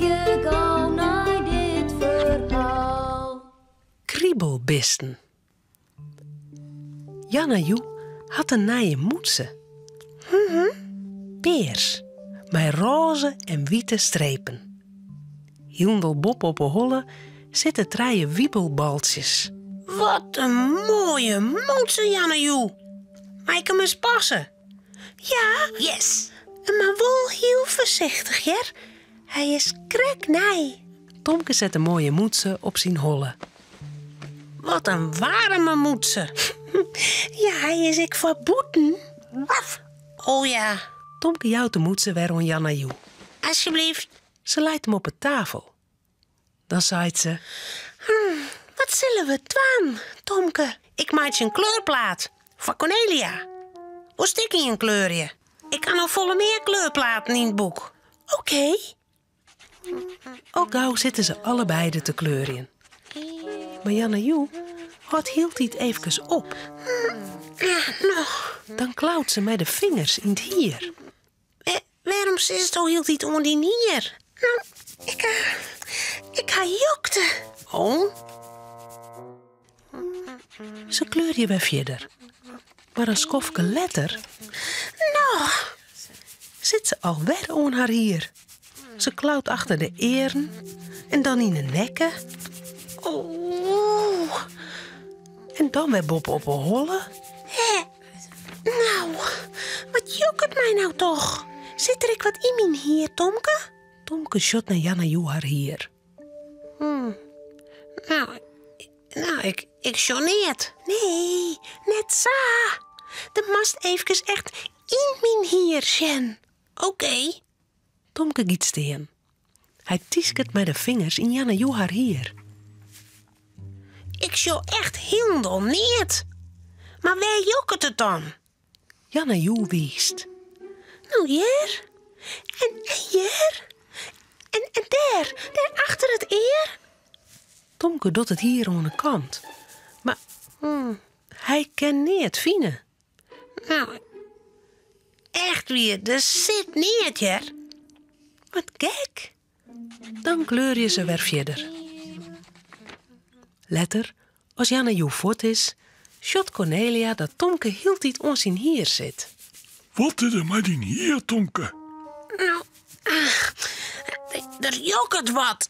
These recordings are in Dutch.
je gauw naar dit verhaal. Kriebelbisten. Jan en Joe had een nije moedse. Peers, met roze en witte strepen. Hiendel Bob op een holle zitten 3 wiebelbaltjes. Wat een mooie moedse, Jannejoe. Mag ik hem eens passen? Ja, yes. Maar wel heel voorzichtig, Jer. Hij is kreknij. Tomke zet een mooie moedse op zijn holle. Wat een warme moedse. Ja, hij is ik verboeten. Waf. Oh ja, Tomke jouwt de moedse weer aan Jan en Joe. alsjeblieft. Ze leidt hem op de tafel. Dan zei ze: Wat zullen we doen, Tomke? Ik maak je een kleurplaat. Voor Cornelia. Hoe stik je een kleurje? Ik kan nog volle meer kleurplaten in het boek. Oké. Al gauw zitten ze allebei te kleuren. Maar Jan en Joe hield het even op. Nog. Dan klauwt ze met de vingers in het hier. Waarom zit het hield hij het om die nier? Nou, ik ga jokte. Oh? Ze kleur je weer verder. Maar een skofke letter Nou, zit ze alweer aan haar hier. Ze klauwt achter de eren en dan in de nekken. oh. En dan weer Bob op een holle. Nou, wat jokt mij nou toch? Zit er ik wat in mijn hier, Tomke? Tomke shot naar Jan en Joe haar hier. Nou, ik choneert. Nee, net zo. De mast even echt in mijn hier, Sjen. Oké. Tomke giet steen. Hij tieskert met de vingers in Jan en Joe haar hier. Ik show echt heel niet. Maar waar jokt het dan? Jan en Joe wiest. Nou, hier. En hier. En daar achter het eer. Tomke doet het hier aan de kant. Maar hij kan niet het vinden. Nou, echt weer, er zit niet, Jer. Wat gek. Dan kleur je ze weer verder. Letter, als Jan en Joe voort is, shot Cornelia dat Tomke heel tijd aan zijn hier zit. Wat is er met die hier, Tomke? Nou, er jokt wat.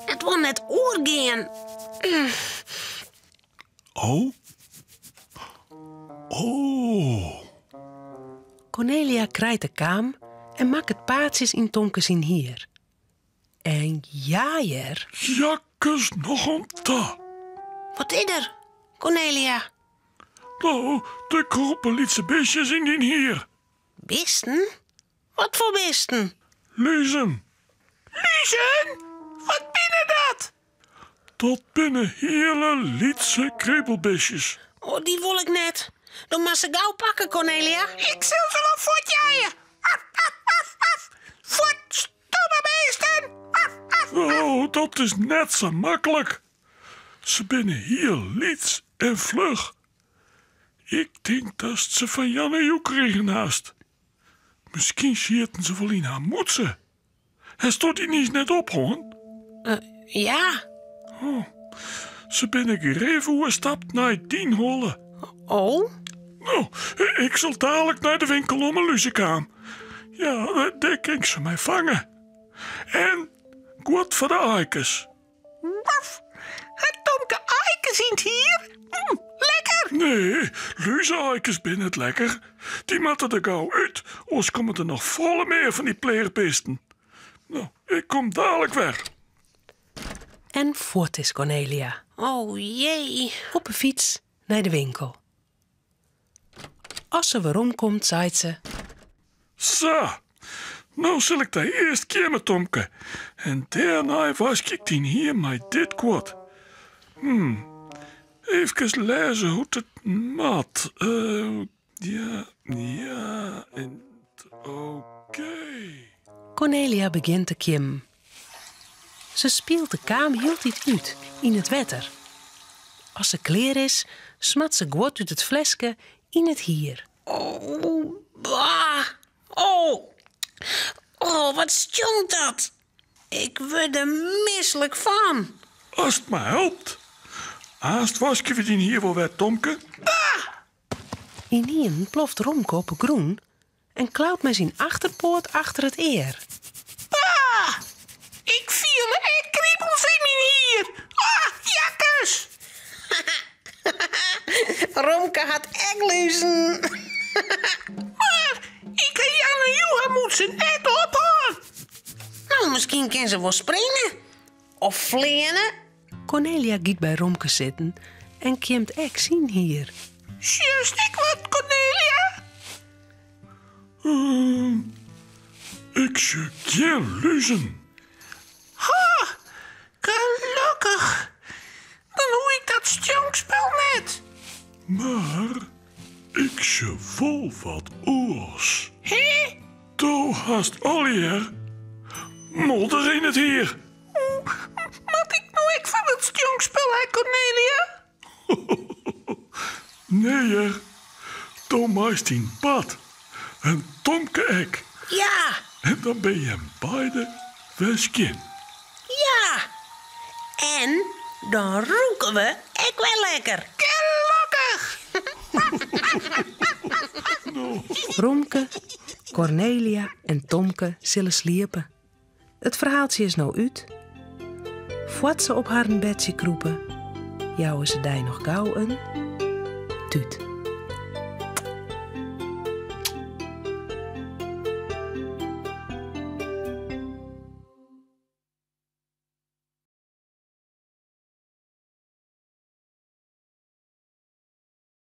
Het wil net oorgaan. Oh? Oh. Cornelia krijgt de kaam en maakt het paadjes in Tomke zijn hier. En jaaier, Jakkes nog een ta. Wat is er, Cornelia? Nou, de kroppelietse beestjes in die hier. Bisten? Wat voor bisten? Lezen. Luzen? Wat binnen dat? Dat binnen hele lietse kriebelbeestjes. Oh, die wil ik net. Dan mag ze gauw pakken, Cornelia. Ik zal ze wel voortjaaien. Voort, stomme beesten. Oh, dat is net zo makkelijk. Ze binnen hier liets en vlug. Ik denk dat ze van Jan en Joe kregen naast. Misschien zitten ze wel in haar moedse. Hij stort die niet net op, hoor. Ja. Ze binnen gereven hoe stapt naar die holle. Oh? Nou, ik zal dadelijk naar de winkel om een luciekaam. Ja, daar kan ik ze mij vangen. En goed voor de eikens. Waf. Het Tomke Eikens in het hier. Lekker. Nee, luze-eikens binnen het lekker. Die moeten er gauw uit, anders komen er nog volle meer van die pleerpisten. Nou, ik kom dadelijk weg. en voort is Cornelia. Oh jee. Op een fiets naar de winkel. Als ze weer omkomt, zei ze: Zo, nou zal ik de eerst keer met Tomke. En daarna was ik die hier met dit kwart. Even lezen hoe het mat. Ja, en oké. Cornelia begint te kim. Ze speelt de kaam heel tijd uit, in het wetter. Als ze klaar is, smat ze gwot uit het flesje in het hier. Oh, bah. Oh. Oh, wat stonk dat. Ik word er misselijk van. Als het maar helpt. Haast wasken we die hier wel weer, Tomke. Inien ploft Romke op een groen en klauwt met zijn achterpoort achter het eer. Ik viel en kriebels in mijn hier. Jakkes. Romke had ekluzen. Maar ik en Jan en Johan moeten ze net ophouden. Nou, misschien kan ze wel springen. Of vliegen. Cornelia giet bij Romke zitten en kiemt ek zien hier. Juist ik wat, Cornelia. Ik zie geen luzen. Ha, gelukkig. Dan hoe ik dat stjonkspel net. Maar ik zie vol wat oors. Hé? Toe haast alweer. Modder in het hier. Wat ik nou ik van het stjonkspel, hè, Cornelia? Nee, Tom maakt in pad. En Tomke ek. Ja, En dan ben je beide weskin. ja. En dan roken we ik wel lekker. Gelukkig. Romke, Cornelia en Tomke zullen sliepen. Het verhaaltje is nou uit. Voordat ze op haar bedje kroepen, jouwen ze die nog gauw een tuut.